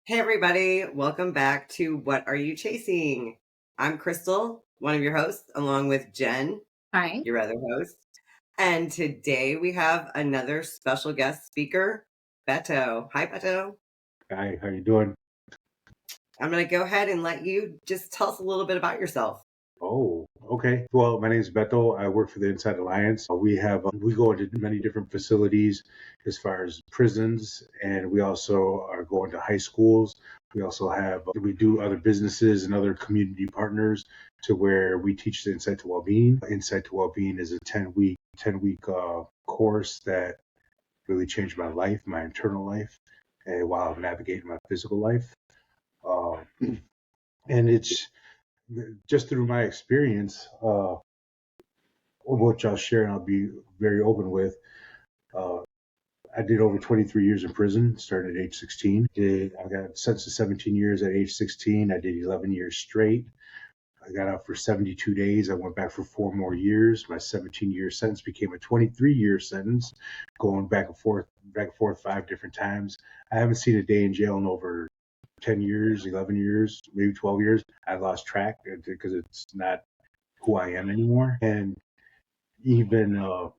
Hey, everybody. Welcome back to What Are You Chasing? I'm Crystal, one of your hosts, along with Jen, Hi. your other host. And today we have another special guest speaker, Beto. Hi, Beto. Hi, how you doing? I'm going to go ahead and let you just tell us a little bit about yourself. Oh, okay. Well, my name is Beto. I work for the Inside Alliance. We go into many different facilities as far as prisons, and we also are going to high schools. We do other businesses and other community partners to where we teach the Insight to Wellbeing. Insight to Wellbeing is a 10-week course that really changed my life, my internal life, and while I'm navigating my physical life. Uh, and it's just through my experience, which I'll share and I'll be very open with. Uh, I did over 23 years in prison, started at age 16. I got sentenced to 17 years at age 16. I did 11 years straight. I got out for 72 days. I went back for 4 more years. My 17-year sentence became a 23-year sentence, going back and forth 5 different times. I haven't seen a day in jail in over 10 years, 11 years, maybe 12 years. I lost track because it's not who I am anymore. And even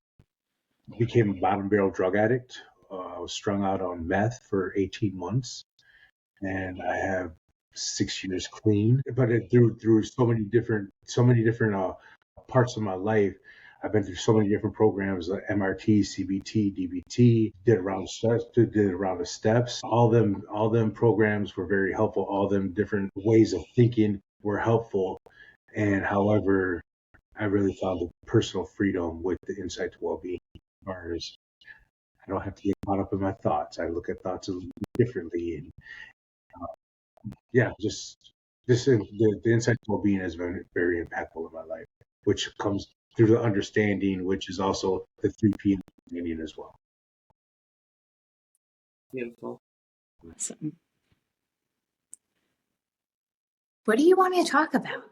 became a bottom barrel drug addict. I was strung out on meth for 18 months, and I have 6 years clean. But through so many different parts of my life, I've been through so many different programs like MRT, CBT, DBT, did around the steps. All them programs were very helpful. All them different ways of thinking were helpful. And however, I really found the personal freedom with the Insight to Wellbeing. As far as I don't have to get caught up in my thoughts. I look at thoughts a little bit differently, and yeah, just the Insight to Wellbeing has been very impactful in my life, which comes through the understanding, which is also the 3 p.m. understanding as well. Beautiful. Awesome. What do you want me to talk about?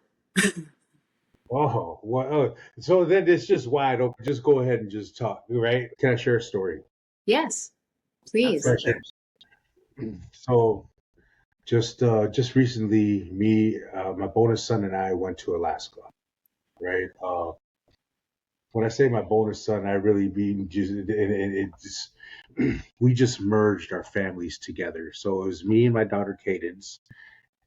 Oh, well, so then it's just wide open. Just go ahead and just talk, right? Can I share a story? Yes, please. Absolutely. So just recently, my bonus son and I went to Alaska, right? When I say my bonus son, I really mean we just merged our families together. So it was me and my daughter Cadence,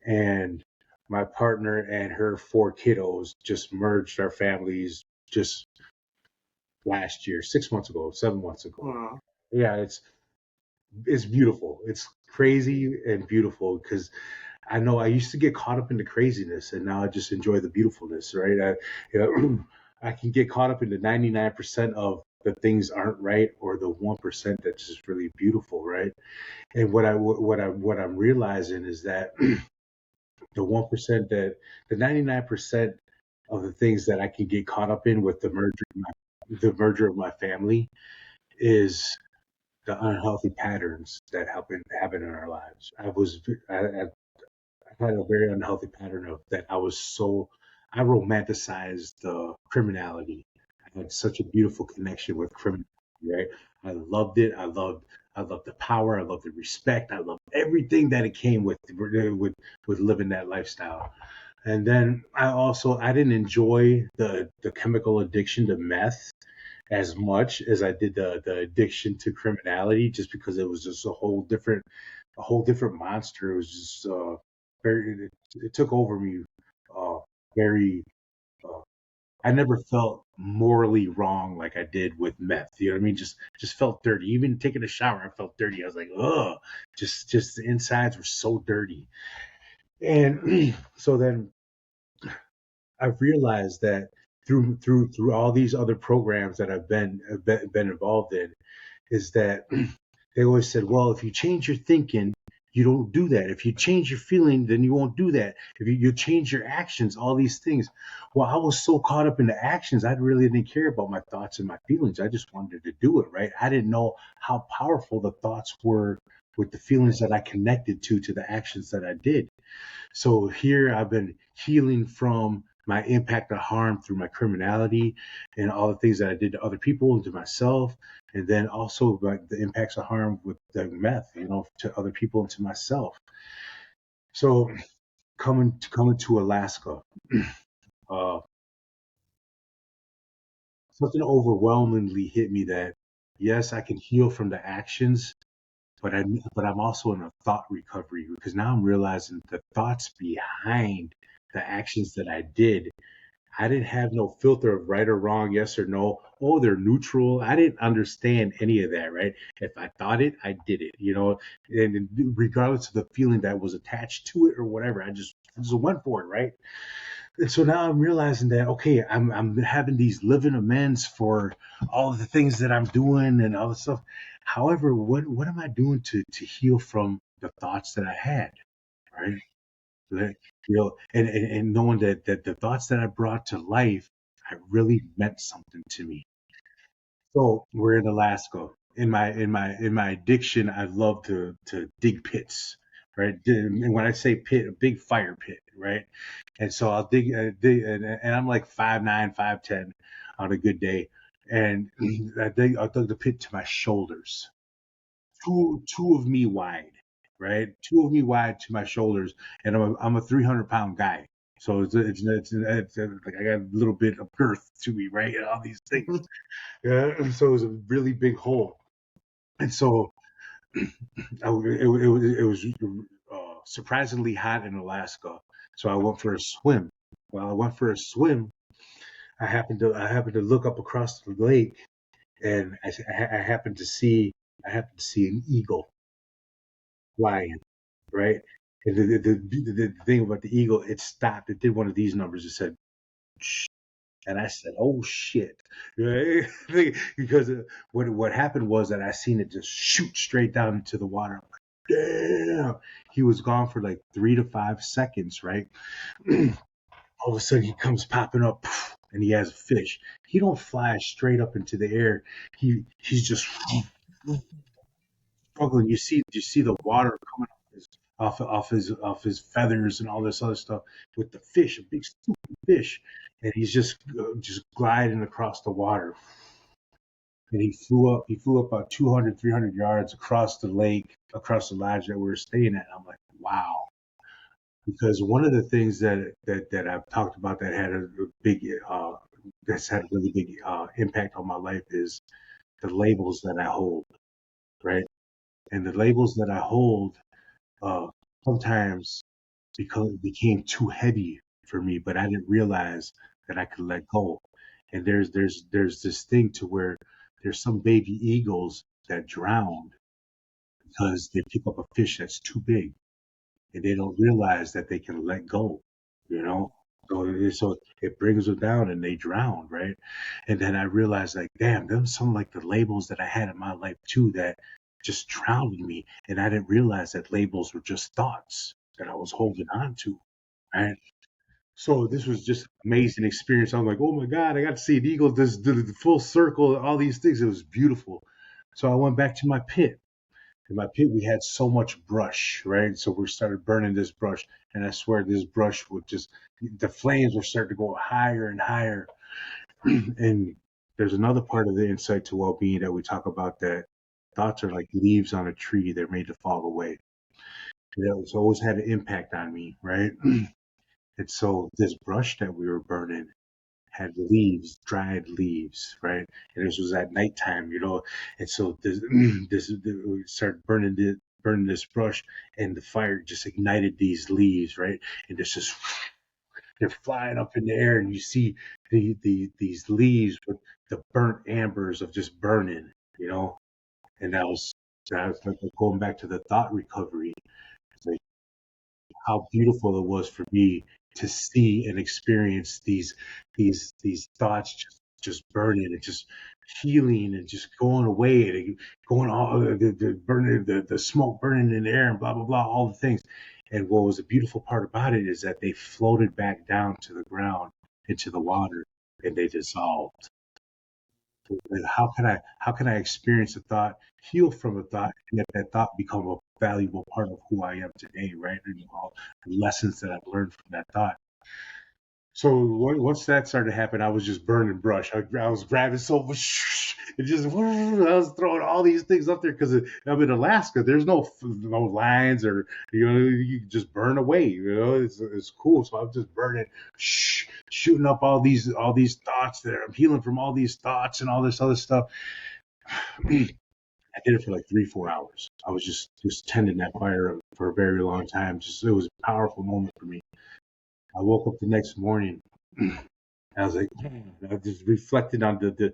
and my partner and her 4 kiddos just merged our families just last year, 6 months ago, 7 months ago. Aw. Yeah, it's beautiful. It's crazy and beautiful because I know I used to get caught up in the craziness, and now I just enjoy the beautifulness, right? I can get caught up in the 99% of the things aren't right, or the 1% that's just really beautiful, right? And what I'm realizing is that the 1% that the 99% of the things that I can get caught up in with the merger of my family is the unhealthy patterns that happen in our lives. I had a very unhealthy pattern of that. I romanticized the criminality. I had such a beautiful connection with criminality, right? I loved it. I loved the power. I loved the respect. I loved everything that it came with living that lifestyle. And then I didn't enjoy the chemical addiction to meth as much as I did the addiction to criminality, just because it was just a whole different monster. It was just it took over me. Uh, very. Uh, I never felt morally wrong like I did with meth. You know what I mean? Just felt dirty. Even taking a shower, I felt dirty. I was like, ugh. Just the insides were so dirty. And so then I've realized that through all these other programs that I've been involved in, is that they always said, well, if you change your thinking, you don't do that. If you change your feeling, then you won't do that. If you change your actions, all these things. Well, I was so caught up in the actions, I really didn't care about my thoughts and my feelings. I just wanted to do it, right? I didn't know how powerful the thoughts were with the feelings that I connected to the actions that I did. So here I've been healing from my impact of harm through my criminality and all the things that I did to other people and to myself, and then also like the impacts of harm with the meth, to other people and to myself. So coming to Alaska, uh, something overwhelmingly hit me that yes, I can heal from the actions, but I'm also in a thought recovery because now I'm realizing the thoughts behind the actions that I did. I didn't have no filter of right or wrong, yes or no. Oh, they're neutral. I didn't understand any of that, right? If I thought it, I did it, and regardless of the feeling that was attached to it or whatever, I just went for it, right? And so now I'm realizing that okay, I'm having these living amends for all of the things that I'm doing and all this stuff. However, what am I doing to heal from the thoughts that I had, right? Like, and knowing that the thoughts that I brought to life, I really meant something to me. So we're in Alaska. In my addiction, I love to dig pits, right? And when I say pit, a big fire pit, right? And so I'll dig, and I'm like 5'9", 5'10" on a good day, and I dug the pit to my shoulders, two of me wide, right? Two of me wide to my shoulders, and I'm a 300-pound guy. So it's like I got a little bit of girth to me, right? And all these things. Yeah, and so it was a really big hole. And so it was surprisingly hot in Alaska. So I went for a swim. While I went for a swim, I happened to look up across the lake, and I happened to see an eagle flying, right? And the thing about the eagle, it stopped. It did one of these numbers. It said, shh. And I said, "Oh shit!" Right? Because what happened was that I seen it just shoot straight down into the water. I'm like, damn! He was gone for like 3 to 5 seconds, right? All of a sudden, he comes popping up, poof, and he has a fish. He don't fly straight up into the air. He's just struggling. You see the water coming off his feathers and all this other stuff with the fish, a big stupid fish, and he's just gliding across the water. And he flew up about 200, 300 yards across the lake, across the lodge that we were staying at. I'm like, wow. Because one of the things that I've talked about that had a big that's had a really big impact on my life is the labels that I hold, right? And the labels that I hold uh, sometimes became too heavy for me, but I didn't realize that I could let go. And there's this thing to where there's some baby eagles that drown because they pick up a fish that's too big and they don't realize that they can let go, you know? So it brings them down and they drown, right? And then I realized like, damn, there's some like the labels that I had in my life too that just drowned me. And I didn't realize that labels were just thoughts that I was holding on to, right? So this was just amazing experience. I'm like, oh my God, I got to see an eagle, this the full circle, all these things. It was beautiful. So I went back to my pit. In my pit, we had so much brush, right? So we started burning this brush, and I swear this brush would just, the flames would start to go higher and higher. And there's another part of the insight to well-being that we talk about that thoughts are like leaves on a tree; they're made to fall away. That was always had an impact on me, right? And so this brush that we were burning had leaves, dried leaves, right? And this was at nighttime. And so we started burning this brush, and the fire just ignited these leaves, right? And it's just they're flying up in the air, and you see these leaves with the burnt ambers of just burning, you know. And that was like going back to the thought recovery. It's like how beautiful it was for me to see and experience these thoughts just burning and just healing and just going away and going all the burning the smoke burning in the air and blah blah blah, all the things. And what was the beautiful part about it is that they floated back down to the ground into the water and they dissolved. Like, how can I experience a thought, heal from a thought, and let that thought become a valuable part of who I am today, right? And all the lessons that I've learned from that thought. So once that started to happen, I was just burning brush. I was grabbing so much, it just I was throwing all these things up there because I'm in Alaska. There's no lines or you just burn away. It's cool. So I'm just burning, shooting up all these thoughts there. I'm healing from all these thoughts and all this other stuff. I did it for like 3-4 hours. I was just tending that fire for a very long time. It was a powerful moment for me. I woke up the next morning. I was like, I just reflected on the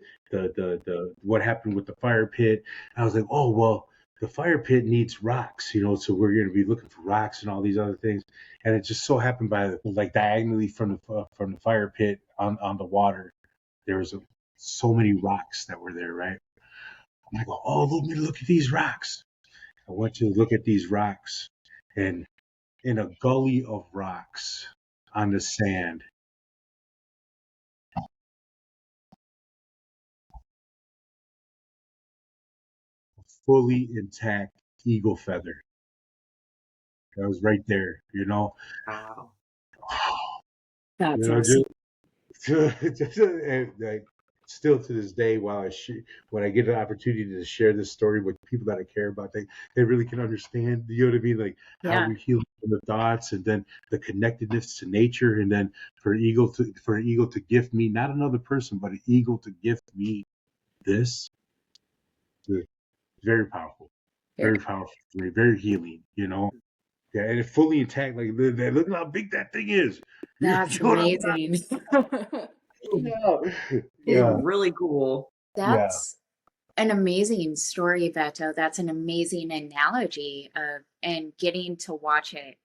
what happened with the fire pit. I was like, oh well, the fire pit needs rocks, so we're going to be looking for rocks and all these other things. And it just so happened by like diagonally from the fire pit on the water, there was so many rocks that were there, right? I'm like, oh, look at these rocks. I went to look at these rocks, and in a gully of rocks on the sand, fully intact eagle feather. That was right there, Wow. That's awesome. just, and like still to this day, when I get an opportunity to share this story with people that I care about, they really can understand. You know what I mean? Like how Yeah. we heal from the thoughts, and then the connectedness to nature, and then for an eagle to gift me, not another person, but an eagle to gift me this. It's very powerful, Very. very powerful for me, very healing. Yeah, and it's fully intact. Like, look how big that thing is. You That's know what I'm amazing. Yeah, It's yeah, really cool. yeah, That's an amazing story, Beto. That's an amazing analogy of and yeah, getting to watch it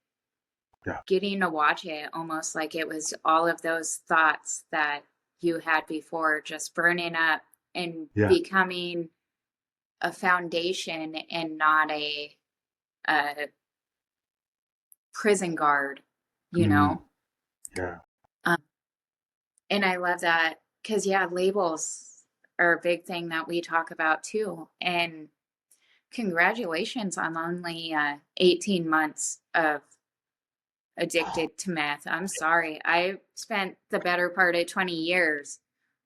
almost like it was all of those thoughts that you had before just burning up and yeah. becoming a foundation and not a prison guard, you Mm, know? yeah. Um, and I love that because, yeah, labels are a big thing that we talk about too. And congratulations on only 18 months of addicted to meth. I'm sorry. I spent the better part of 20 years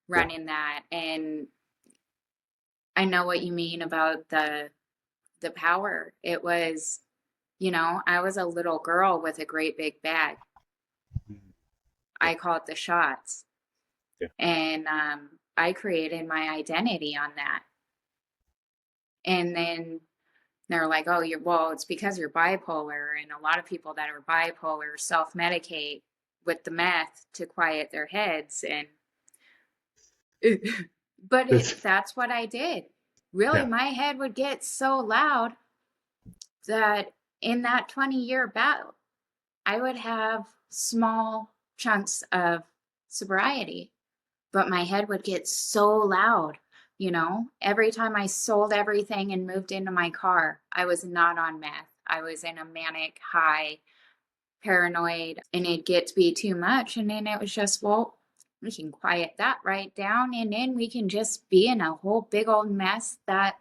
Yeah. running that. And I know what you mean about the power. It was, I was a little girl with a great big bag. Mm, yeah, I call it the shots. yeah. And I created my identity on that. And then they're like, oh, it's because you're bipolar. And a lot of people that are bipolar self medicate with the meth to quiet their heads. And, but That's, that's what I did. Really, yeah. my head would get so loud that in that 20-year battle, I would have small chunks of sobriety, but my head would get so loud. Every time I sold everything and moved into my car, I was not on meth. I was in a manic high, paranoid, and it'd get to be too much. And then it was just, well, we can quiet that right down, and then we can just be in a whole big old mess that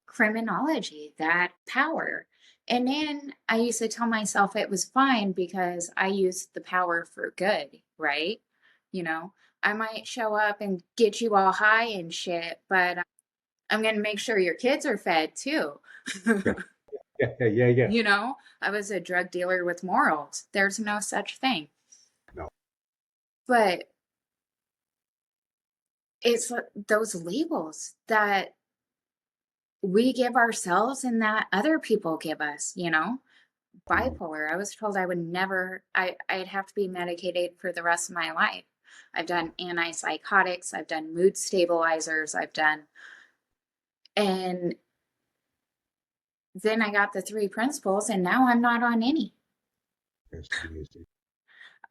criminology, that power. And then I used to tell myself it was fine because I used the power for good, right? You know, I might show up and get you all high and shit, but I'm going to make sure your kids are fed too. Yeah. Yeah. Yeah. Yeah. Yeah. I was a drug dealer with morals. There's no such thing. No. But it's those labels that we give ourselves and that other people give us, Mm, bipolar. I was told I would never, I'd have to be medicated for the rest of my life. I've done antipsychotics, I've done mood stabilizers, and then I got the 3 principles, and now I'm not on any. that's amazing.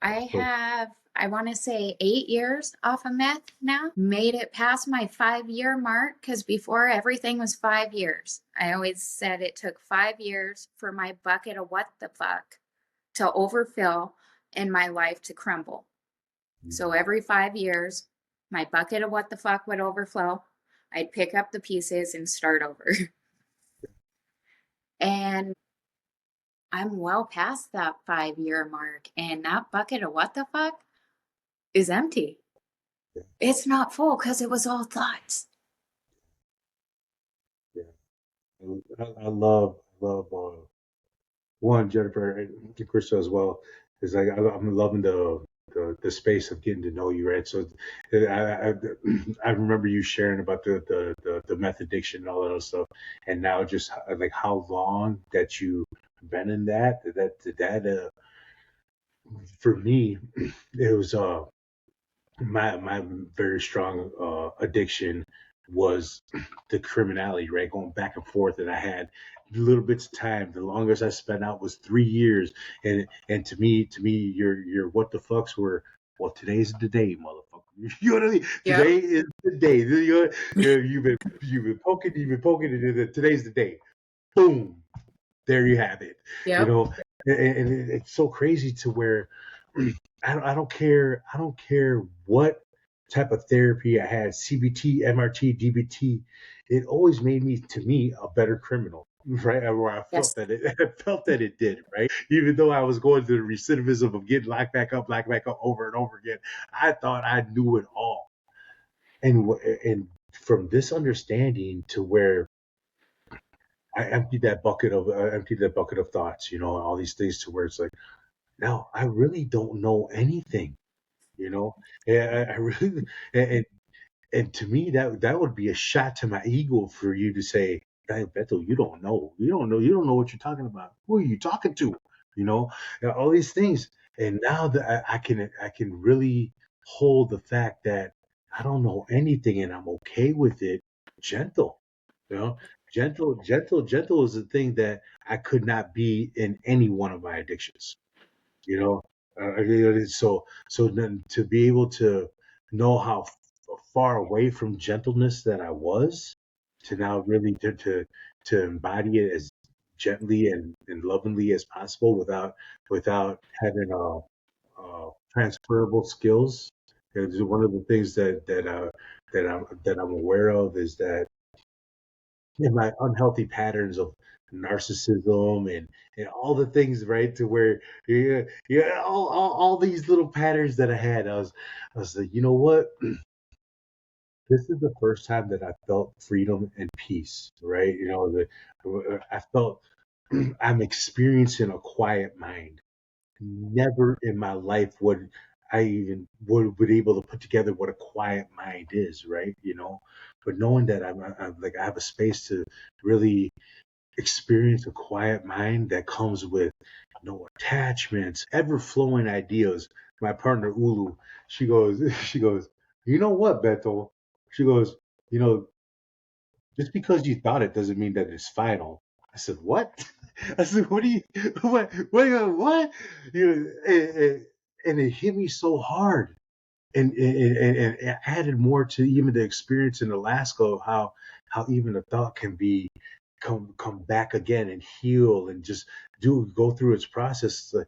I So, have, I want to say 8 years off of meth now. Made it past my 5 year mark because before everything was 5 years. I always said it took 5 years for my bucket of what the fuck to overfill and my life to crumble. So mm, every 5 years, my bucket of what the fuck would overflow. I'd pick up the pieces and start over. And I'm well past that 5 year mark. And that bucket of what the fuck is empty. Yeah. It's not full because it was all thoughts. Yeah. I love one, Jennifer and Krista as well. Is like I'm loving the space of getting to know you, right? So I remember you sharing about the meth addiction and all that other stuff, and now just like how long that you've been in that for me, it was my very strong addiction was the criminality, right? Going back and forth, and I had little bits of time. The longest I spent out was 3 years, and to me, your what the fucks were. Well, today's the day, motherfucker. You know what I mean? Yep. Today is the day. You've been poking, and today's the day. Boom, there you have it. Yep. You know, and it's so crazy to where I don't care what type of therapy I had, CBT, MRT, DBT. It always made me, to me, a better criminal, right? Where I Yes. felt that I felt that it did, right? Even though I was going through the recidivism of getting locked back up over and over again, I thought I knew it all. And from this understanding to where I emptied that bucket of thoughts, all these things to where it's like, now I really don't know anything, you know. Yeah, I really, and to me that would be a shot to my ego for you to say, "Hey, Beto, you don't know what you're talking about. Who are you talking to?" You know, all these things. And now that I can really hold the fact that I don't know anything and I'm okay with it. Gentle, you know, gentle is the thing that I could not be in any one of my addictions. You know, so then to be able to know how far away from gentleness that I was, to now really to embody it as gently and lovingly as possible without having transferable skills. And one of the things that I'm aware of is that in my unhealthy patterns of narcissism and all the things, right, to where all these little patterns that I was like, you know what, this is the first time that I felt freedom and peace, right? I felt I'm experiencing a quiet mind. Never in my life would I even would able to put together what a quiet mind is, right? But knowing that I'm like I have a space to really experience a quiet mind that comes with no attachments, ever flowing ideas. My partner Ulu, she goes, she goes, you know what, Beto? She goes, you know, just because you thought it doesn't mean that it's final. I said, what? I said, what do you, what? And it hit me so hard. And it added more to even the experience in Alaska of how even a thought can be come back again and heal and just go through its process. It's like,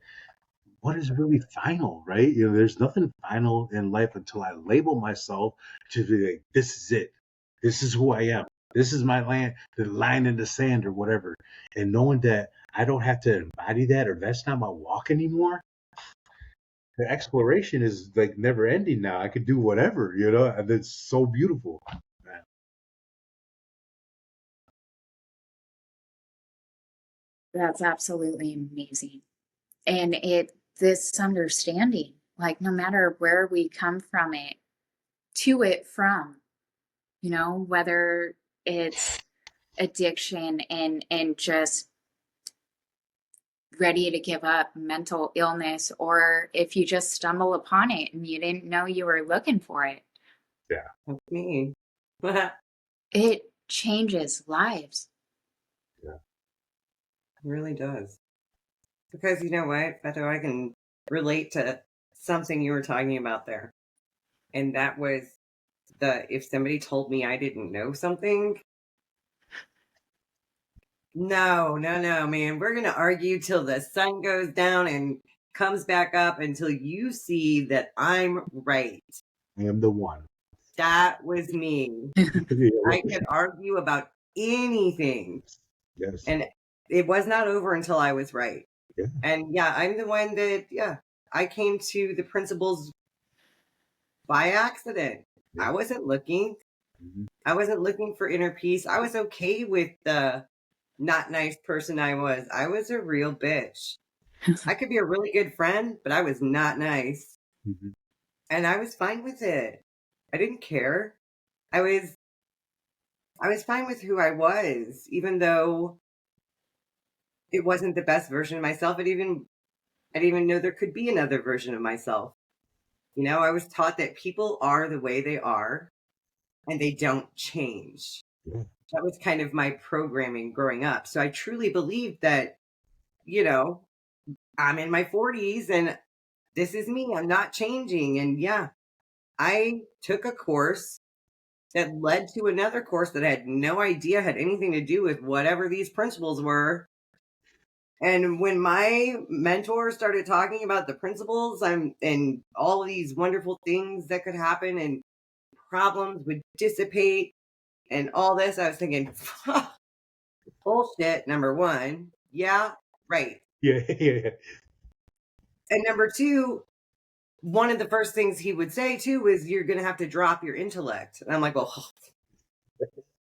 what is really final, right? There's nothing final in life until I label myself to be like, this is it. This is who I am. This is my land, the line in the sand or whatever. And knowing that I don't have to embody that or that's not my walk anymore. The exploration is like never ending now. I could do whatever, and it's so beautiful. That's absolutely amazing. And this understanding, like no matter where we come from it, to it from, whether it's addiction and just ready to give up, mental illness, or if you just stumble upon it and you didn't know you were looking for it. Yeah. That's me. It changes lives. Yeah. It really does. Because you know what, Beto, I can relate to something you were talking about there. And that was if somebody told me I didn't know something, no, man, we're going to argue till the sun goes down and comes back up until you see that I'm right. I am the one. That was me. I could argue about anything. Yes. And it was not over until I was right. Yeah. And yeah, I'm the one that, I came to the principles by accident. Yeah. I wasn't looking. Mhm. I wasn't looking for inner peace. I was okay with the not nice person I was. I was a real bitch. I could be a really good friend, but I was not nice. Mhm. And I was fine with it. I didn't care. I was fine with who I was, even though it wasn't the best version of myself. I didn't even know there could be another version of myself. I was taught that people are the way they are and they don't change. Yeah. That was kind of my programming growing up. So I truly believed that, I'm in my 40s and this is me. I'm not changing. And yeah, I took a course that led to another course that I had no idea had anything to do with whatever these principles were. And when my mentor started talking about the principles and all of these wonderful things that could happen and problems would dissipate and all this, I was thinking, bullshit, number one. Yeah, right. Yeah. Yeah. And number two, one of the first things he would say too is you're going to have to drop your intellect. And I'm like, well,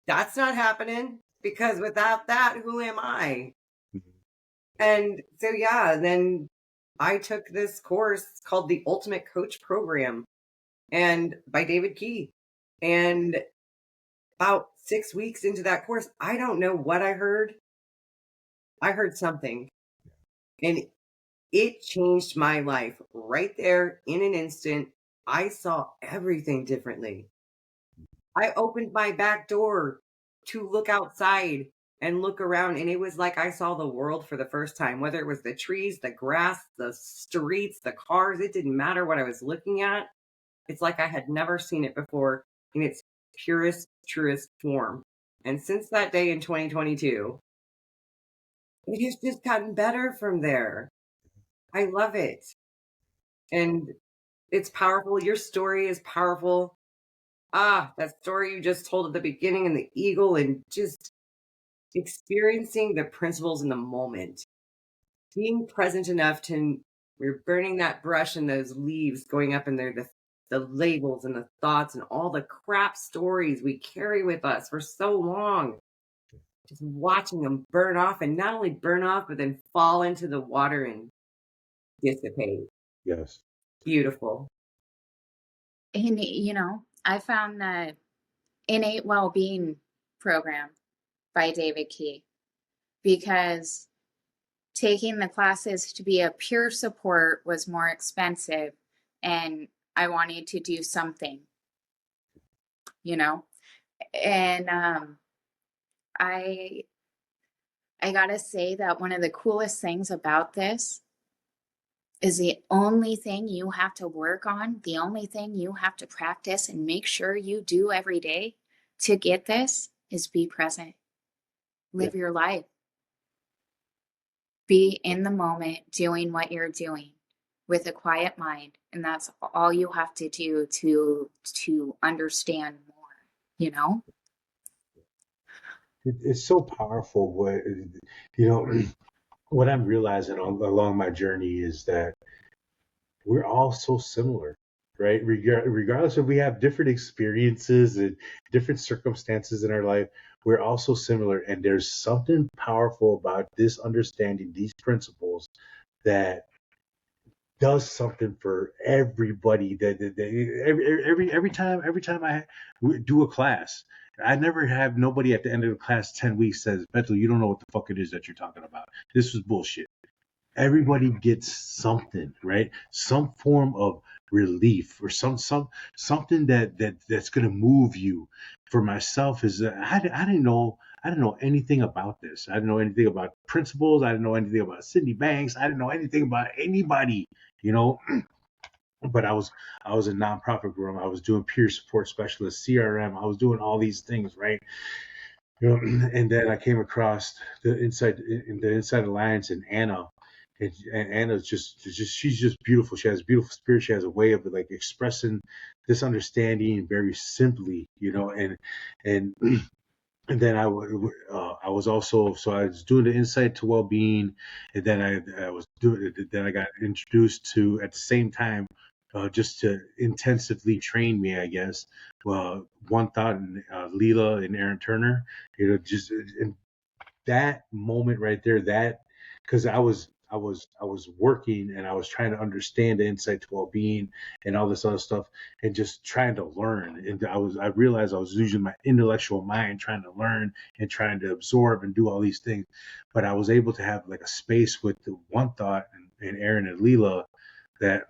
that's not happening because without that, who am I? Mhm. And so, yeah, then I took this course called the Ultimate Coach Program and by David Key. And about 6 weeks into that course, I don't know what I heard. I heard something and it changed my life right there in an instant. I saw everything differently. I opened my back door to look outside and look around, and it was like I saw the world for the first time, whether it was the trees, the grass, the streets, the cars. It didn't matter what I was looking at. It's like I had never seen it before in its purest, truest form. And since that day in 2022, it has just gotten better from there. I love it. And it's powerful. Your story is powerful. That story you just told at the beginning and the eagle and just experiencing the principles in the moment, being present enough to we're burning that brush and those leaves going up in there, the labels and the thoughts and all the crap stories we carry with us for so long. Just watching them burn off and not only burn off, but then fall into the water and dissipate. Yes. Beautiful. And, I found the innate well-being program by David Key because taking the classes to be a peer support was more expensive and I wanted to do something, and I gotta say that one of the coolest things about this is the only thing you have to work on, the only thing you have to practice and make sure you do every day to get this is be present. Live your life. Be in the moment doing what you're doing with a quiet mind. And that's all you have to do to understand more. It's so powerful. What I'm realizing along my journey is that we're all so similar, right? Regardless if we have different experiences and different circumstances in our life, we're all so similar. And there's something powerful about this understanding, these principles that does something for everybody. Every time I do a class, I never have nobody at the end of the class 10 weeks says, Beto, you don't know what the fuck it is that you're talking about. This was bullshit. Everybody gets something, right? Some form of relief or something that's going to move you. For myself, is I didn't know anything about this. I didn't know anything about principles. I didn't know anything about Sydney Banks. I didn't know anything about anybody, you know. But I was a nonprofit growing. I was doing peer support specialist, CRM. I was doing all these things, right? And then I came across the Inside Alliance and Anna. And Anna's she's just beautiful. She has a beautiful spirit. She has a way of like expressing this understanding very simply, and and then I was also, so I was doing the Insight to Wellbeing, and then I got introduced to, at the same time, just to intensively train me, I guess. Well, One Thought and Leela and Aaron Turner, just and that moment right there, that because I was working and I was trying to understand the insight to well-being and all this other stuff and just trying to learn. And I realized I was using my intellectual mind trying to learn and trying to absorb and do all these things. But I was able to have like a space with the One Thought and Aaron and Leela that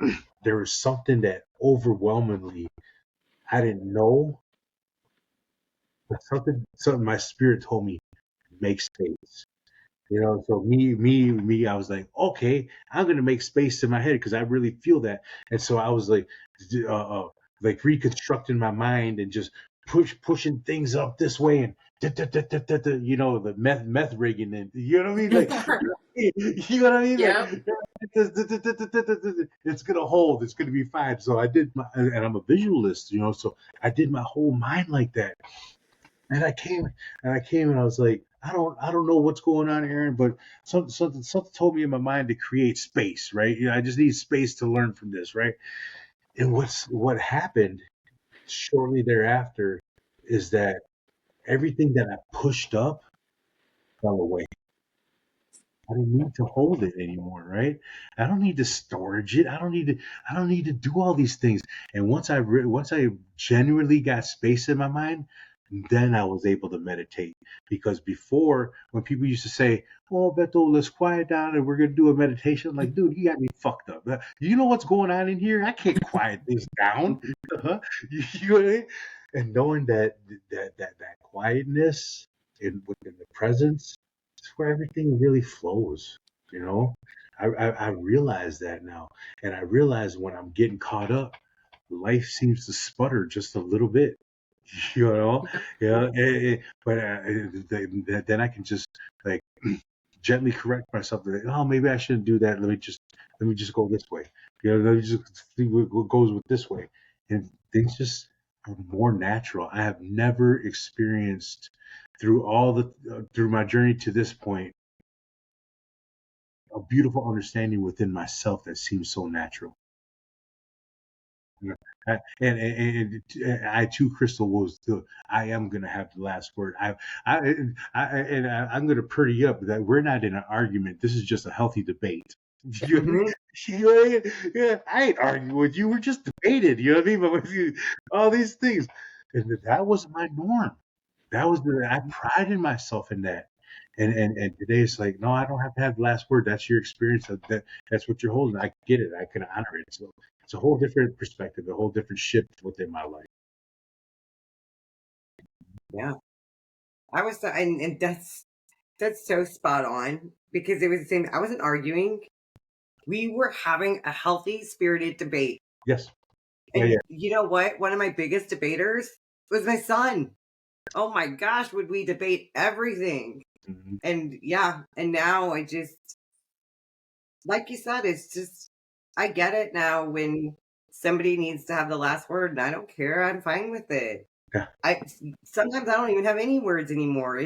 there was something that overwhelmingly I didn't know, but something my spirit told me, make space. So me, I was like, okay, I'm gonna make space in my head because I really feel that, and so I was like reconstructing my mind and just pushing things up this way and the meth rigging and you know what I mean, like you know what I mean, like Yep. it's gonna hold, it's gonna be fine. So I did and I'm a visualist, so I did my whole mind like that. And I came and I was like, I don't know what's going on, Aaron, but something told me in my mind to create space, right? I just need space to learn from this, right? And what happened shortly thereafter is that everything that I pushed up fell away. I don't need to hold it anymore, right? I don't need to storage it. I don't need to do all these things. And once I genuinely got space in my mind, then I was able to meditate. Because before, when people used to say, "Oh, Beto, let's quiet down and we're gonna do a meditation," I'm like, dude, you got me fucked up. You know what's going on in here? I can't quiet this down. Uh-huh. You know what I mean? And knowing that quietness within the presence, it's where everything really flows. You know, I realize that now, and I realize when I'm getting caught up, life seems to sputter just a little bit. You know, yeah. But then I can just like gently correct myself. Like, oh, maybe I shouldn't do that. Let me just go this way. Let me just see what goes with this way, and things just are more natural. I have never experienced through my journey to this point a beautiful understanding within myself that seems so natural. And I too, Crystal, I am gonna have the last word. I'm gonna pretty up that we're not in an argument. This is just a healthy debate. You know what I mean? Mhm. You know what I mean? Yeah, I ain't arguing with you. We're just debated. You know what I mean? But with you, all these things, and that was my norm. I prided myself in that. And today it's like, no, I don't have to have the last word. That's your experience. That's what you're holding. I get it. I can honor it. So it's a whole different perspective, a whole different shift within my life. Yeah. I was, and that's so spot on because it was the same. I wasn't arguing. We were having a healthy, spirited debate. Yes. Yeah. And Yeah. you know what? One of my biggest debaters was my son. Oh my gosh, would we debate everything? Mhm. And yeah, and now I just, like you said, it's just, I get it now when somebody needs to have the last word, and I don't care. I'm fine with it. Yeah. I sometimes I don't even have any words anymore.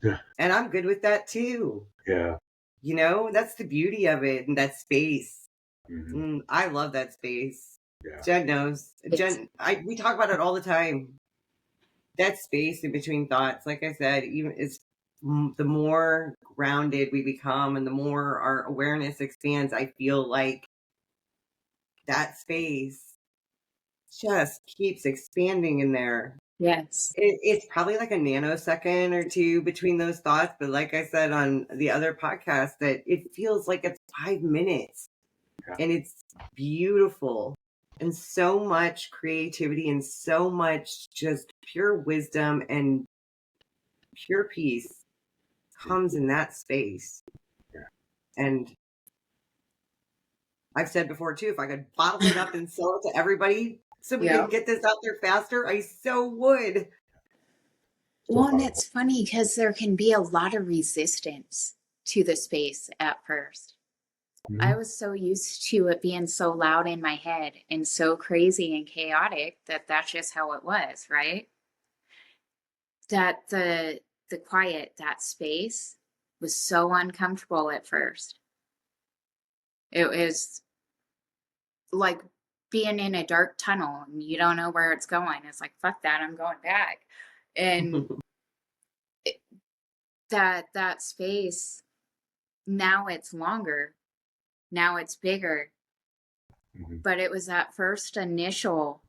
Yeah. And I'm good with that too. Yeah. That's the beauty of it, and that space. Mhm. I love that space. Yeah. Jen knows. It's We talk about it all the time. That space in between thoughts, like I said, even is the more grounded we become and the more our awareness expands, I feel like that space just keeps expanding in there. yes. It's probably like a nanosecond or two between those thoughts, but like I said on the other podcast, that it feels like it's 5 minutes, Yeah. and it's beautiful, and so much creativity and so much just pure wisdom and pure peace comes in that space. Yeah. And I've said before too, if I could bottle it up and sell it to everybody so we could Yep. get this out there faster, I so would. So Well, and powerful. it's funny because there can be a lot of resistance to the space at first. I Mhm. was so used to it being so loud in my head and so crazy and chaotic that that's just how it was, right? That the quiet, that space was so uncomfortable at first. It was like being in a dark tunnel and you don't know where it's going. It's like, fuck that, I'm going back. And that space, now it's longer, now it's bigger, but it was that first initial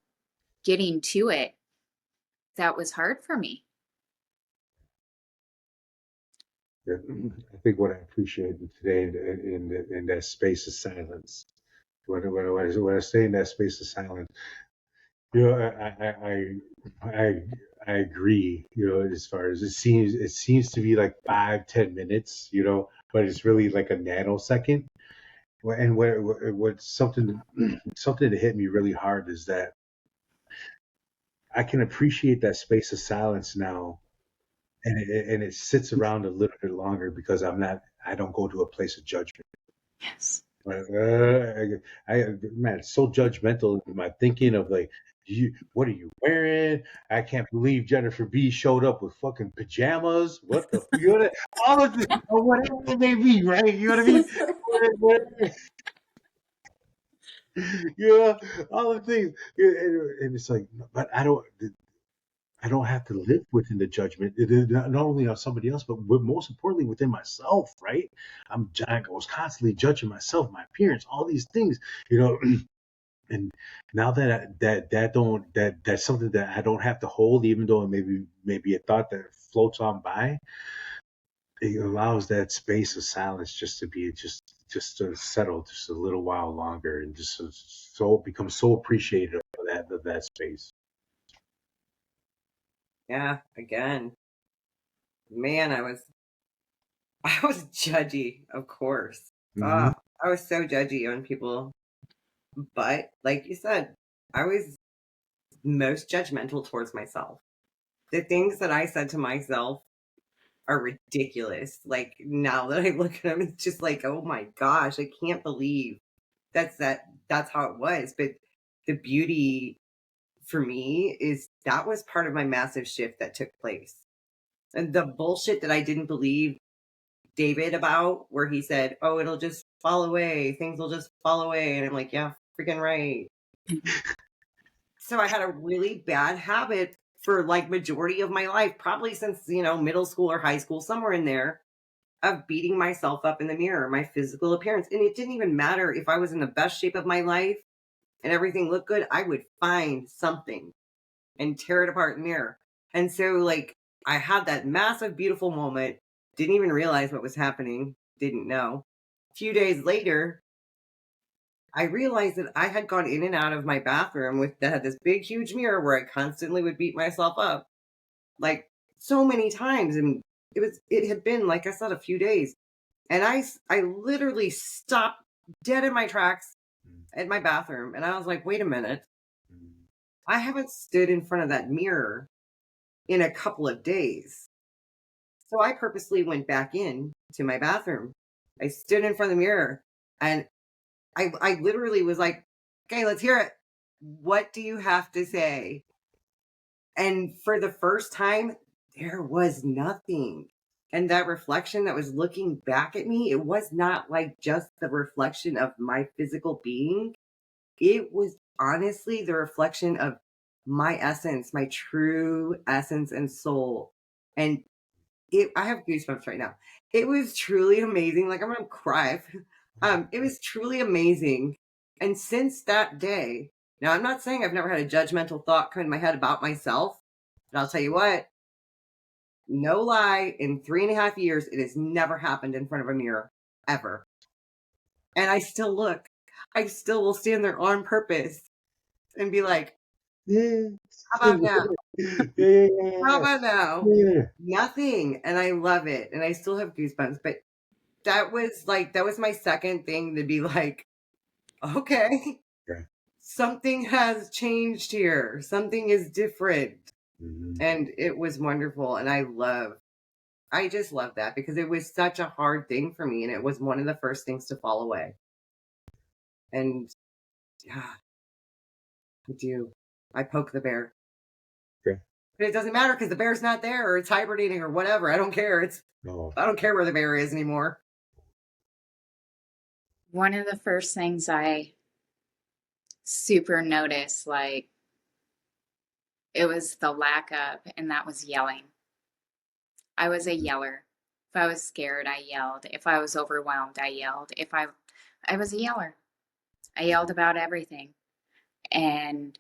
getting to it that was hard for me. Yeah. I think what I appreciated today in that space of silence, when I stay in that space of silence, you know, I agree. You know, as far as it seems to be like 5-10 minutes. You know, but it's really like a nanosecond. And what something that hit me really hard is that I can appreciate that space of silence now, and it sits around a little bit longer because I don't go to a place of judgment. Yes. Man, it's so judgmental in my thinking of like, what are you wearing? I can't believe Jennifer B showed up with fucking pajamas. What the, you know, all of the, or whatever it may be, right? You know what I mean? You know, all the things, and it's like, but I don't have to live within the judgment. It is not only on somebody else, but most importantly within myself, right? I was constantly judging myself, my appearance, all these things, you know. And now that's something that I don't have to hold, even though it maybe a thought that floats on by. It allows that space of silence just to be just to settle just a little while longer, and just so become so appreciative of that space. Yeah, again, man, I was judgy, of course. Mm-hmm. I was so judgy on people, but like you said, I was most judgmental towards myself. The things that I said to myself are ridiculous. Like, now that I look at them, it's just like, oh my gosh, I can't believe that's how it was. But the beauty for me is that was part of my massive shift that took place. And the bullshit that I didn't believe David about, where he said, oh, it'll just fall away, things will just fall away. And I'm like, yeah, freaking right. So I had a really bad habit for like majority of my life, probably since, middle school or high school, somewhere in there, of beating myself up in the mirror, my physical appearance. And it didn't even matter if I was in the best shape of my life and everything looked good, I would find something and tear it apart in the mirror. And so, like, I had that massive, beautiful moment, didn't even realize what was happening, didn't know. A few days later, I realized that I had gone in and out of my bathroom that had this big, huge mirror where I constantly would beat myself up, like so many times. And it had been, like I said, a few days. And I literally stopped dead in my tracks at my bathroom. And I was like, wait a minute. I haven't stood in front of that mirror in a couple of days. So I purposely went back in to my bathroom. I stood in front of the mirror and I literally was like, okay, let's hear it. What do you have to say? And for the first time, there was nothing. And that reflection that was looking back at me, it was not like just the reflection of my physical being. It was honestly the reflection of my essence, my true essence and soul. And I have goosebumps right now. It was truly amazing. Like, I'm gonna cry. It was truly amazing. And since that day, now I'm not saying I've never had a judgmental thought come in my head about myself, but I'll tell you what, no lie, in 3.5 years, it has never happened in front of a mirror, ever. And I still look. I still will stand there on purpose and be like, Yeah. how about now? Yeah. How about now? Yeah. Nothing. And I love it. And I still have goosebumps. But that was my second thing to be like, okay, Okay. something has changed here. Something is different. Mm-hmm. And it was wonderful. And I just love that because it was such a hard thing for me. And it was one of the first things to fall away. And yeah, I do. I poke the bear. Okay. But it doesn't matter because the bear's not there or it's hibernating or whatever. I don't care. I don't care where the bear is anymore. One of the first things I super notice, like, it was the lack of, and that was yelling. I was a yeller. If I was scared, I yelled. If I was overwhelmed, I yelled. I was a yeller. I yelled about everything. And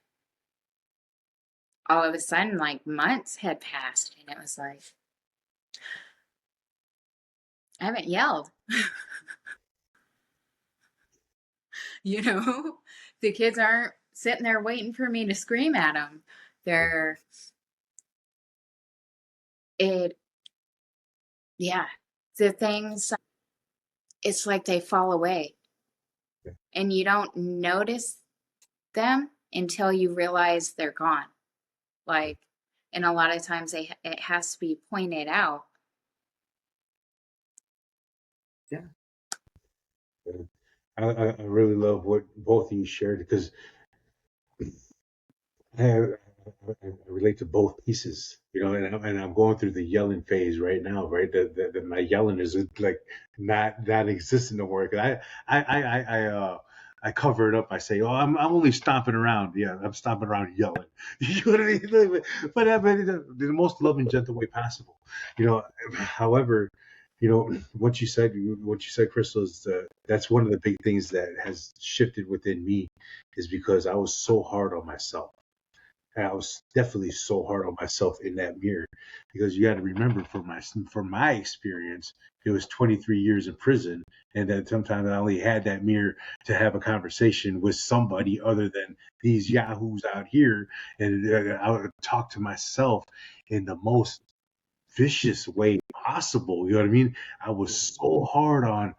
all of a sudden, like, months had passed, and it was like, I haven't yelled. You know, the kids aren't sitting there waiting for me to scream at them. They're, it, yeah, the things, it's like they fall away and you don't notice them until you realize they're gone. Like, and a lot of times it has to be pointed out. Yeah. I really love what both of you shared because I relate to both pieces, you know, and I'm going through the yelling phase right now, right? That my yelling is like not existent no more. 'Cause I cover it up. I say, oh, I'm only stomping around. Yeah, I'm stomping around yelling. You know what I mean? But the most loving, gentle way possible. You know, however, you know what you said, Crystal, is that's one of the big things that has shifted within me, is because I was so hard on myself. And I was definitely so hard on myself in that mirror, because you got to remember, from my experience, it was 23 years in prison, and that sometimes I only had that mirror to have a conversation with somebody other than these yahoos out here, and I would talk to myself in the most vicious way possible. You know what I mean? I was so hard on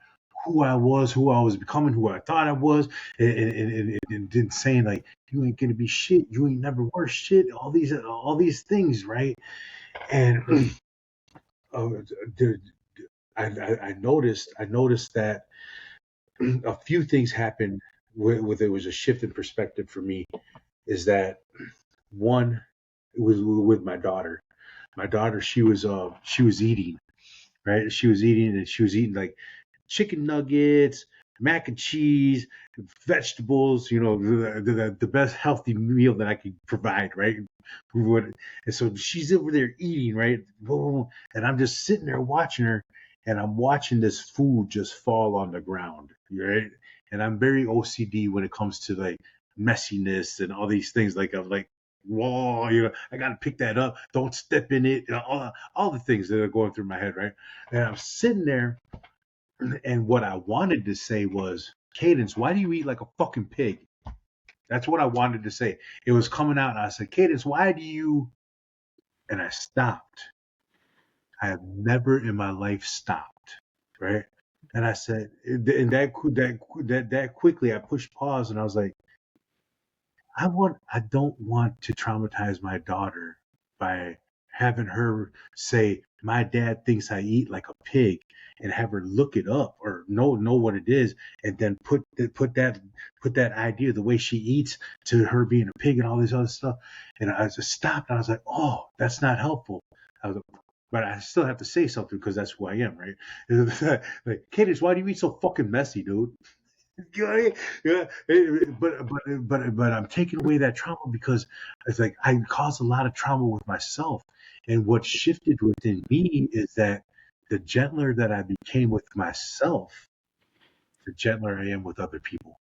who I was becoming, who I thought I was, and then saying like, you ain't gonna be shit, you ain't never worth shit, all these things, right? And uh, there, I noticed that a few things happened with it was a shift in perspective for me. Is that one? It was with my daughter. My daughter, she was eating, right? She was eating like chicken nuggets, mac and cheese, vegetables, you know, the best healthy meal that I could provide, right? And so she's over there eating, right? Boom. And I'm just sitting there watching her, and I'm watching this food just fall on the ground, right? And I'm very OCD when it comes to like messiness and all these things. Like, I'm like, whoa, you know, I got to pick that up. Don't step in it. You know, all the things that are going through my head, right? And I'm sitting there, and what I wanted to say was, Cadence, why do you eat like a fucking pig? That's what I wanted to say. It was coming out, and I said, Cadence, why do you? And I stopped. I have never in my life stopped, right? And I said, and that quickly, I pushed pause, and I was like, I don't want to traumatize my daughter by having her say my dad thinks I eat like a pig, and have her look it up or know what it is, and then put that idea, the way she eats, to her being a pig and all this other stuff. And I just stopped, and I was like, oh, that's not helpful. I was like, but I still have to say something because that's who I am, right? Like, Cadence, why do you eat so fucking messy, dude? You know what I mean? Yeah, but I'm taking away that trauma, because it's like I caused a lot of trauma with myself, and what shifted within me is that the gentler that I became with myself, the gentler I am with other people.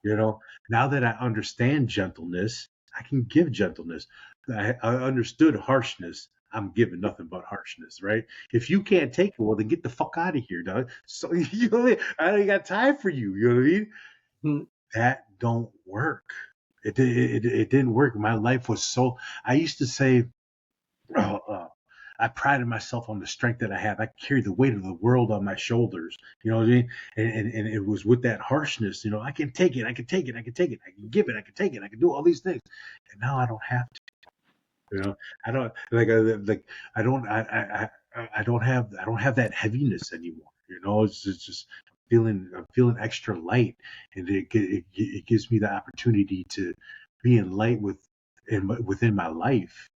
You know, now that I understand gentleness, I can give gentleness. I understood harshness. I'm giving nothing but harshness, right? If you can't take it, well, then get the fuck out of here, dog. So you know, I ain't got time for you. You know what I mean? Hmm. That don't work. It didn't work. My life was so. I used to say, uh, uh, I prided myself on the strength that I have. I carry the weight of the world on my shoulders. You know what I mean? And it was with that harshness. You know, I can take it. I can take it. I can take it. I can give it. I can take it. I can do all these things. And now I don't have to. You know, I don't like. I don't. I don't have that heaviness anymore. You know, it's just I'm feeling extra light, and it gives me the opportunity to be in light within my life.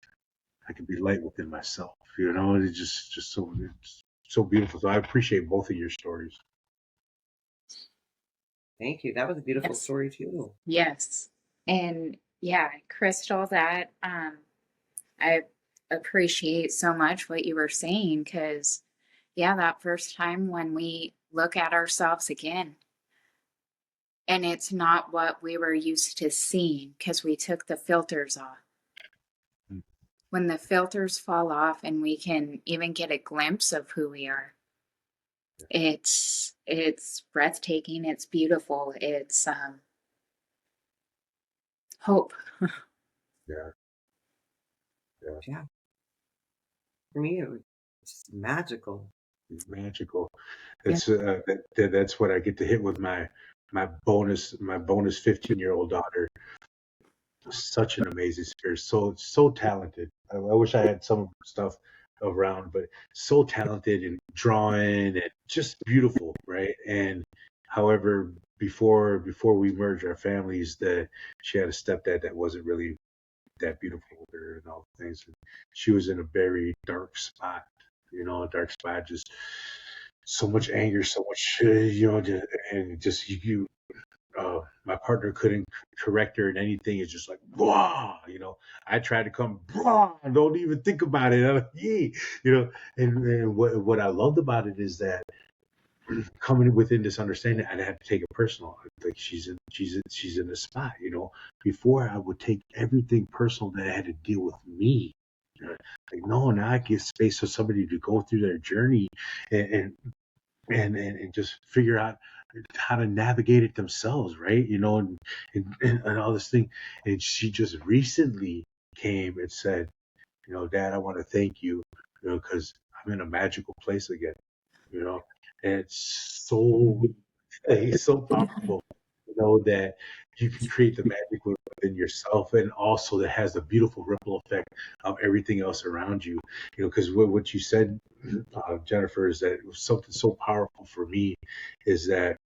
I can be light within myself. You know, and it's just so it's so beautiful. So I appreciate both of your stories. Thank you. That was a beautiful Yes. story too. Yes. And yeah, Crystal, that I appreciate so much what you were saying, because yeah, that first time when we look at ourselves again and it's not what we were used to seeing because we took the filters off. Mm. When the filters fall off and we can even get a glimpse of who we are, it's breathtaking, it's beautiful, it's hope. Yeah, yeah, Yeah. For me, it was just magical. it's magical. Yeah. That's what I get to hit with my bonus 15-year-old daughter. Such an amazing spirit, so talented. I wish I had some of her stuff around, but so talented in drawing and just beautiful, right? And however, before we merged our families, that she had a stepdad that wasn't really that beautiful with her and all the things. And she was in a very dark spot, a dark spot, just so much anger, so much, and just my partner couldn't correct her in anything. It's just like, blah, I tried to come, blah, don't even think about it. I'm like, yeah, and what I loved about it is that coming within this understanding, I had to take it personal. Like she's in a spot, Before I would take everything personal that had to deal with me. Like, no, now I give space for somebody to go through their journey and and just figure out how to navigate it themselves, right? And all this thing. And she just recently came and said, Dad, I want to thank you, because I'm in a magical place again, you know. And it's so powerful, that you can create the magic within yourself, and also that has a beautiful ripple effect of everything else around you. Because what you said, Jennifer, is that it was something so powerful for me, is that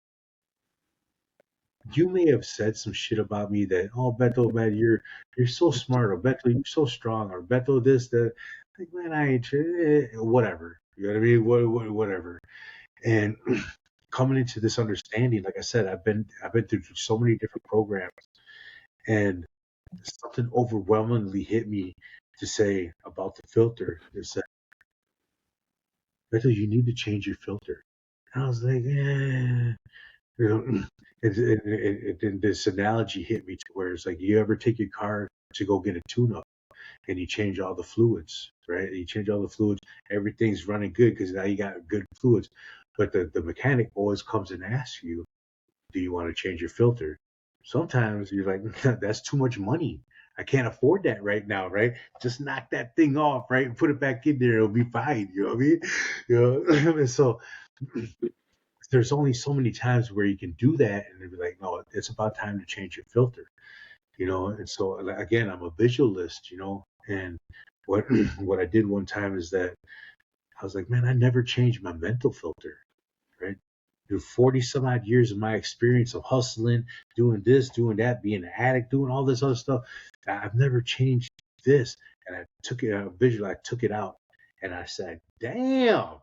you may have said some shit about me that, oh, Beto, man, you're so smart, or Beto, you're so strong, or Beto, this, that. Like, man, I ain't whatever. You know what I mean? Whatever. And coming into this understanding, like I said, I've been through so many different programs, and something overwhelmingly hit me to say about the filter. Is that, Beto, you need to change your filter. And I was like, you know, and this analogy hit me to where it's like, you ever take your car to go get a tune-up and you change all the fluids, right? You change all the fluids, everything's running good because now you got good fluids. But the mechanic always comes and asks you, do you want to change your filter? Sometimes you're like, that's too much money. I can't afford that right now, right? Just knock that thing off, right? And put it back in there. It'll be fine. You know what I mean? And so there's only so many times where you can do that, and they'll be like, no, it's about time to change your filter, And so again, I'm a visualist, and what what I did one time is that I was like, man, I never changed my mental filter, right? Through 40 some odd years of my experience of hustling, doing this, doing that, being an addict, doing all this other stuff, I've never changed this. And I took it out visual, I took it out, and I said, damn,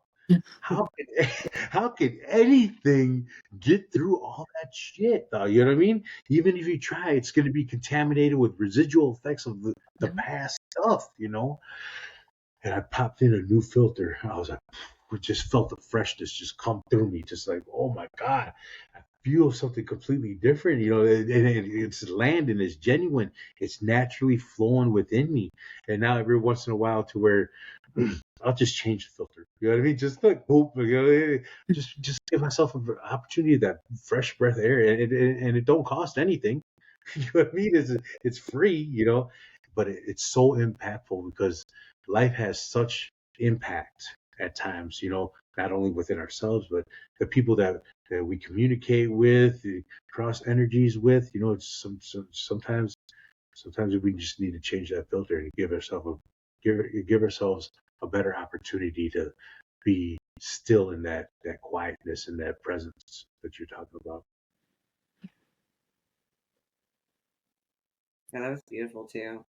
how could how could anything get through all that shit though? You know what I mean? Even if you try, it's gonna be contaminated with residual effects of the past stuff, And I popped in a new filter. I was like, we just felt the freshness just come through me, just like, oh my God, I feel something completely different, and it's landing, it's genuine, it's naturally flowing within me. And now every once in a while to where I'll just change the filter. You know what I mean? Just like boop, just give myself an opportunity of that fresh breath of air, and it don't cost anything. You know what I mean? It's free, but it's so impactful because life has such impact at times, not only within ourselves, but the people that we communicate with, cross energies with, it's sometimes we just need to change that filter and give ourselves a better opportunity to be still in that quietness and that presence that you're talking about. Yeah, that was beautiful too.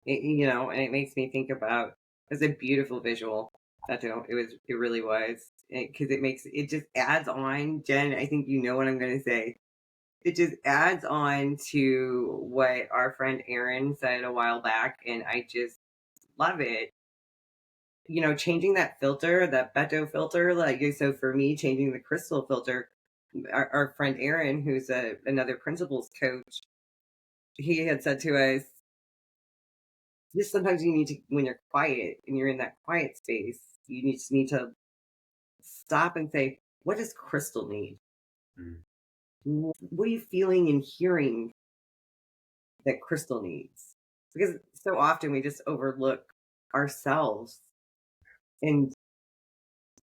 And it makes me think about, it's a beautiful visual. It really was. Because it just adds on, Jen. I think you know what I'm going to say. It just adds on to what our friend Erin said a while back, and I just love it. Changing that filter, that Beto filter, like, so for me, changing the crystal filter, our friend Erin, who's another principals coach, he had said to us, just sometimes you need to, when you're quiet and you're in that quiet space, you just need to stop and say, what does Crystal need? Mm. What are you feeling and hearing that Crystal needs? Because so often we just overlook ourselves. And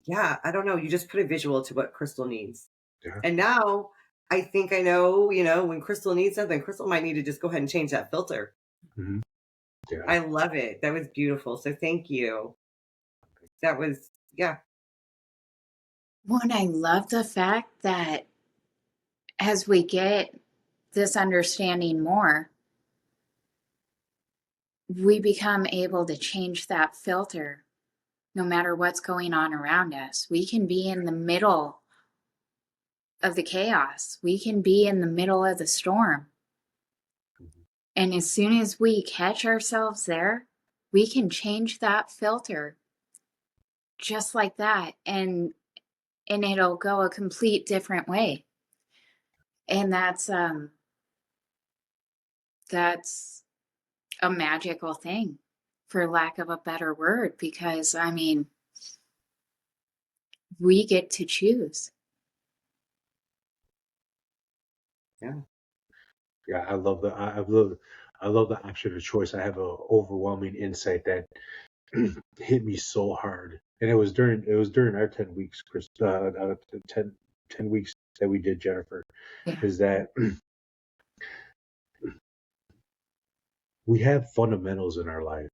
yeah, I don't know. You just put a visual to what Crystal needs. Yeah. And now I think I know, when Crystal needs something, Crystal might need to just go ahead and change that filter. Mm-hmm. Yeah. I love it. That was beautiful. So thank you. That was, yeah. Well, and I love the fact that as we get this understanding more, we become able to change that filter no matter what's going on around us. We can be in the middle of the chaos. We can be in the middle of the storm. And as soon as we catch ourselves there, we can change that filter just like that. And it'll go a complete different way. And that's a magical thing, for lack of a better word, because I mean, we get to choose. Yeah. Yeah, I love the option of choice. I have an overwhelming insight that hit me so hard, and it was during our 10 weeks, 10 weeks that we did, Jennifer. Yeah. Is that we have fundamentals in our life,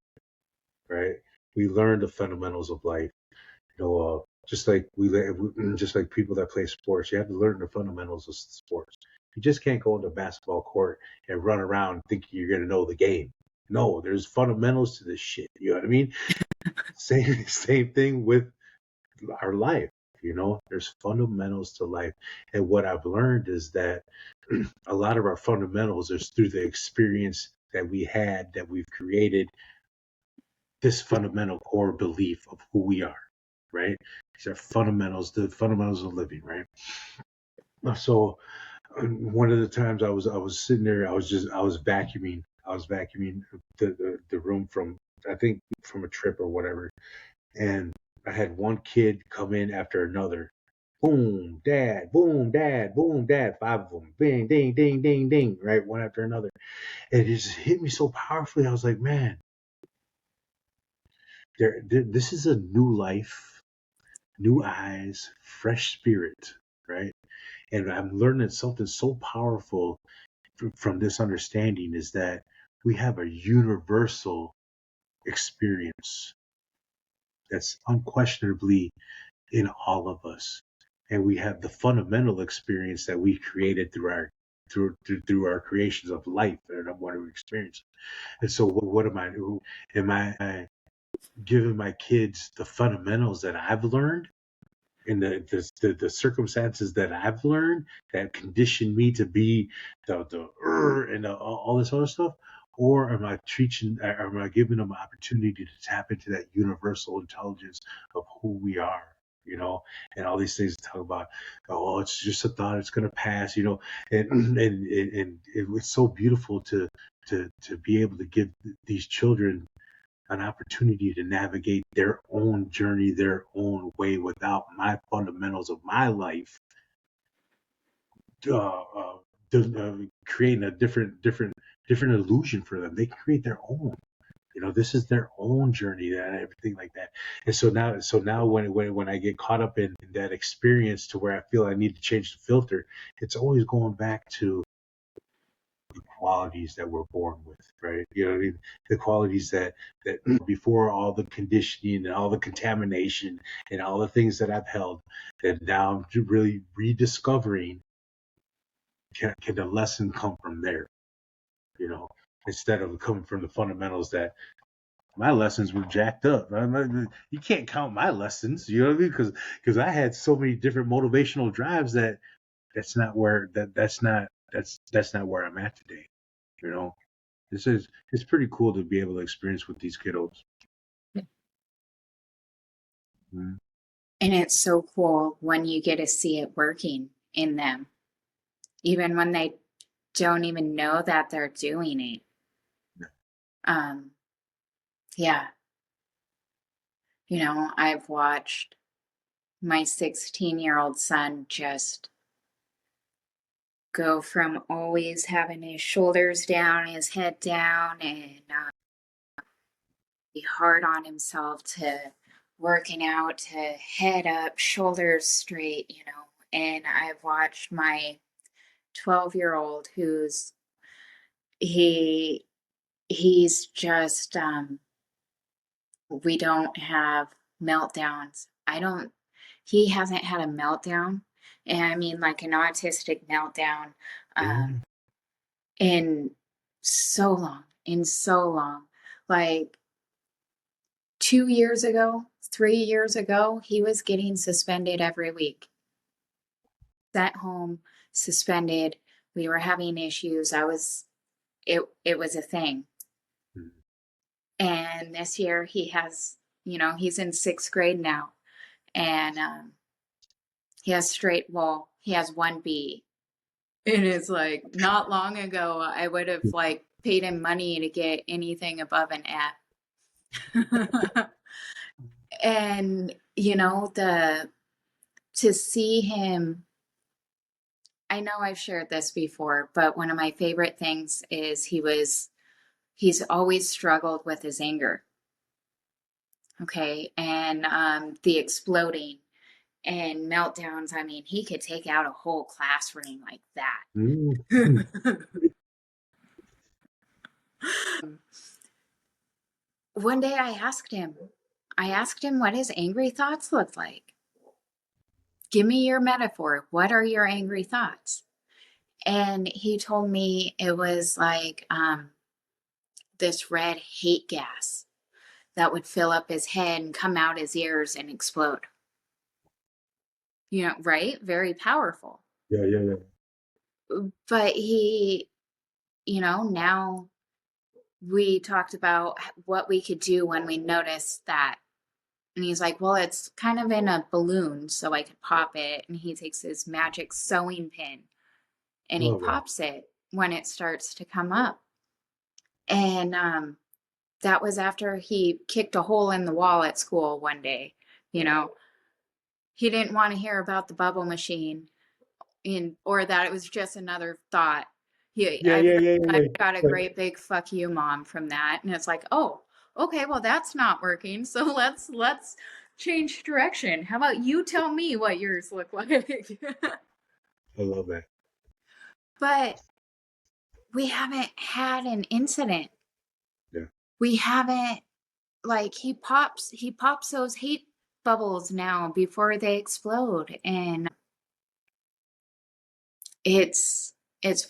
right? We learn the fundamentals of life. Just like just like people that play sports, you have to learn the fundamentals of sports. You just can't go into a basketball court and run around thinking you're going to know the game. No, there's fundamentals to this shit. You know what I mean? Same thing with our life. There's fundamentals to life. And what I've learned is that a lot of our fundamentals is through the experience that we had, that we've created this fundamental core belief of who we are, right? These are fundamentals, the fundamentals of living, right? So one of the times I was sitting there, I was vacuuming. I was vacuuming the room from, I think, from a trip or whatever. And I had one kid come in after another. Boom, dad, boom, dad, boom, dad, 5 of them. Bing, ding, ding, ding, ding, right? One after another. And it just hit me so powerfully. I was like, man, this is a new life, new eyes, fresh spirit, right? And I'm learning something so powerful from this understanding, is that we have a universal experience that's unquestionably in all of us, and we have the fundamental experience that we created through our creations of life and what we experience. And so, what am I giving my kids the fundamentals that I've learned, and the circumstances that I've learned that condition me to be all this other stuff? Or am I giving them an opportunity to tap into that universal intelligence of who we are, and all these things talk about, oh, it's just a thought, it's gonna pass, and it was so beautiful to be able to give these children an opportunity to navigate their own journey, their own way, without my fundamentals of my life uh, uh, creating a different illusion for them. They can create their own. This is their own journey and everything like that. And so now when I get caught up in that experience to where I feel I need to change the filter, it's always going back to the qualities that we're born with, right? You know what I mean? The qualities that before all the conditioning and all the contamination and all the things that I've held, that now I'm really rediscovering. Can the lesson come from there? Instead of coming from the fundamentals that my lessons were jacked up. You can't count my lessons, you know what I mean? Because I had so many different motivational drives that's not where that's not where I'm at today. You know, it's pretty cool to be able to experience with these kiddos. Mm. And it's so cool when you get to see it working in them, even when they don't even know that they're doing it. Yeah. You know, I've watched my 16-year-old son just go from always having his shoulders down, his head down, and be hard on himself to working out to head up, shoulders straight, you know. And I've watched my 12-year-old he's just we don't have meltdowns. He hasn't had a meltdown. And I mean like an autistic meltdown Yeah. in in so long. Like 2 years ago, 3 years ago, he was getting suspended every week. Sent home, suspended. We were having issues. It was a thing. Mm. And this year he has, you know, he's in 6th grade now. And he has he has 1B. And it's like not long ago I would have like paid him money to get anything above an F. And you know, to see him, I know I've shared this before, but one of my favorite things is he's always struggled with his anger. Okay. And the exploding and meltdowns. I mean, he could take out a whole classroom like that. Mm. One day I asked him what his angry thoughts looked like. Give me your metaphor. What are your angry thoughts? And he told me it was like this red hate gas that would fill up his head and come out his ears and explode. You know, right? Very powerful. Yeah. But he, you know, now we talked about what we could do when we noticed that. And he's like, well, it's kind of in a balloon, so I could pop it. And he takes his magic sewing pin and he Oh, wow. pops it when it starts to come up. And that was after he kicked a hole in the wall at school one day. You know, he didn't want to hear about the bubble machine or that it was just another thought. I've got a great big fuck you, mom, from that. And it's like, oh, okay, well, that's not working. So let's change direction. How about you tell me what yours look like? I love that. But we haven't had an incident. Yeah. We haven't, like, he pops those hate bubbles now before they explode. And it's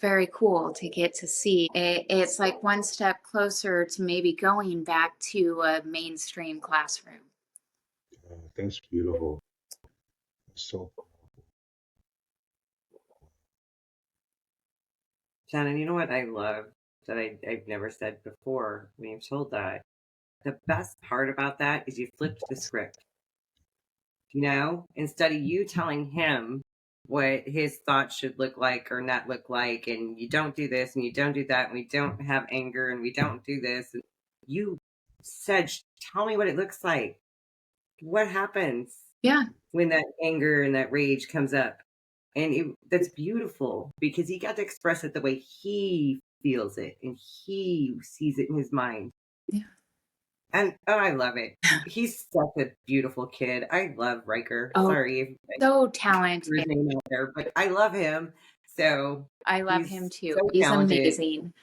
very cool to get to see it. It's like one step closer to maybe going back to a mainstream classroom. That's beautiful. So Shannon, you know what I love that I've never said before when you've told that? The best part about that is you flipped the script. You know, instead of you telling him what his thoughts should look like or not look like, and you don't do this and you don't do that, and we don't have anger and we don't do this, and you said, tell me what it looks like. What happens when that anger and that rage comes up? And that's beautiful because he got to express it the way he feels it and he sees it in his mind. Yeah. And I love it. He's such a beautiful kid. I love Riker. Oh, sorry if so talented. his name out there, but I love him. So I love him too. So he's talented. Amazing.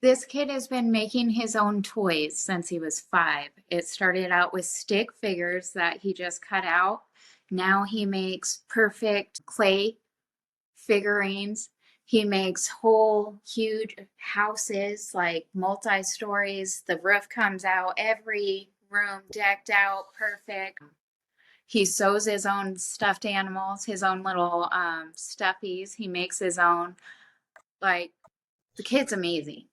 This kid has been making his own toys since he was 5. It started out with stick figures that he just cut out. Now he makes perfect clay figurines. He makes whole huge houses, like multi-stories. The roof comes out, every room decked out, perfect. He sews his own stuffed animals, his own little stuffies. He makes his own. Like, the kid's amazing.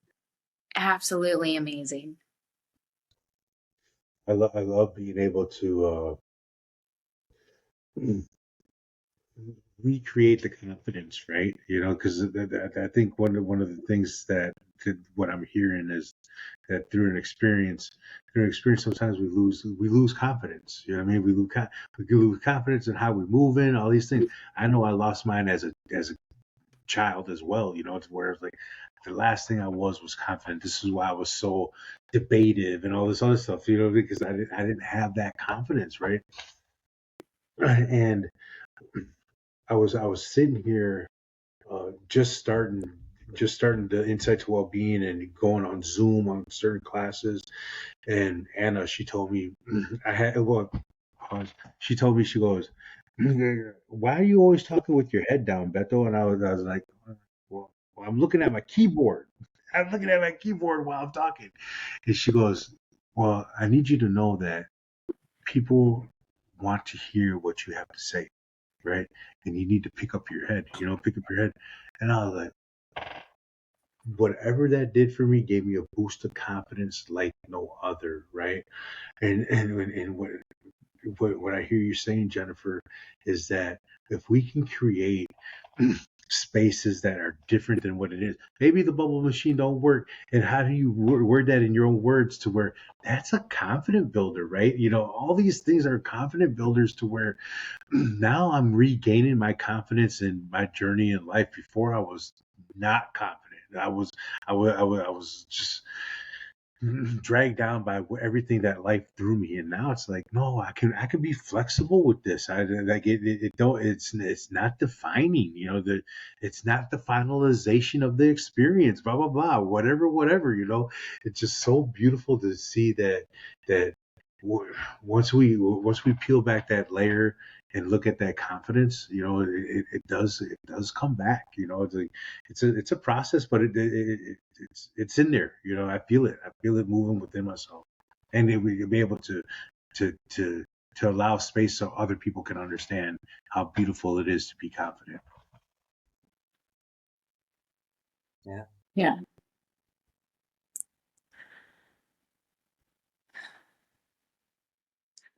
Absolutely amazing. I love being able to recreate the confidence, right? Because I think one of the things that what I'm hearing is that through an experience, sometimes we lose confidence. You know what I mean? We lose confidence in how we move in all these things. I know I lost mine as a child as well. It's where it's like the last thing I was confident. This is why I was so debative and all this other stuff. Because I didn't have that confidence, right? And I was sitting here just starting the Insight to Wellbeing and going on Zoom on certain classes. And Anna, she told me she told me, she goes, "Why are you always talking with your head down, Beto?" And I was like, well, I'm looking at my keyboard. I'm looking at my keyboard while I'm talking. And she goes, "Well, I need you to know that people want to hear what you have to say, right? And you need to pick up your head, pick up your head." And I was like, whatever that did for me gave me a boost of confidence like no other, right? And what I hear you saying, Jennifer, is that if we can create spaces that are different than what it is, maybe the bubble machine don't work, and how do you word that in your own words to where that's a confident builder, right? All these things are confident builders to where now I'm regaining my confidence in my journey in life. Before I was not confident. I was just dragged down by everything that life threw me, and now it's like, no, I can be flexible with this. I like it don't it's not defining, it's not the finalization of the experience, blah blah blah, whatever. It's just so beautiful to see that once we peel back that layer and look at that confidence, it does come back. It's like it's a process, but it's in there. I feel it moving within myself, and then we be able to to allow space so other people can understand how beautiful it is to be confident. Yeah. Yeah.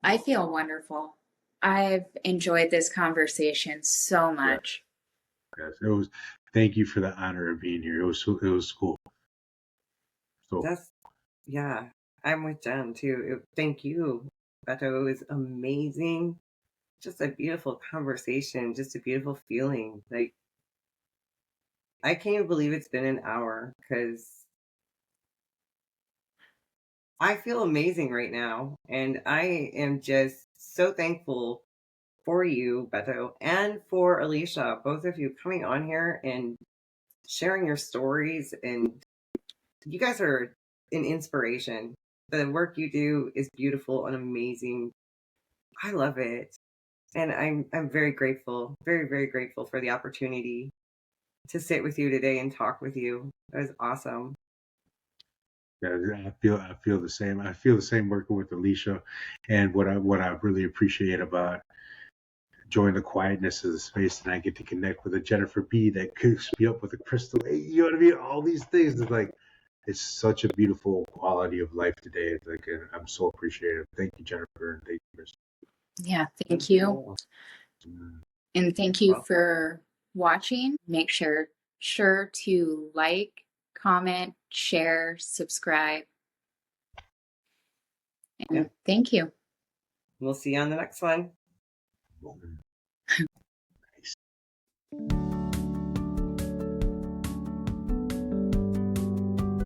I feel wonderful. I've enjoyed this conversation so much. Yes, it was. Thank you for the honor of being here. It was cool. So Yeah, I'm with Jen too. Thank you, Beto. It was amazing. Just a beautiful conversation, just a beautiful feeling. Like, I can't believe it's been an hour because I feel amazing right now. And I am just so thankful for you, Beto, and for Alicia, both of you coming on here and sharing your stories. And you guys are an inspiration. The work you do is beautiful and amazing. I love it. And I'm very grateful, very, very grateful for the opportunity to sit with you today and talk with you. That was awesome. yeah, I feel the same. I feel the same working with Alicia, and what I really appreciate about join the quietness of the space, and I get to connect with a Jennifer B that cooks me up with a crystal A. You know what I mean? All these things is like, it's such a beautiful quality of life today. Like, I'm so appreciative. Thank you, Jennifer, and thank you, Chris. Yeah, thank you. And thank you for watching. Make sure to like, comment, share, subscribe. And thank you. We'll see you on the next one. Nice.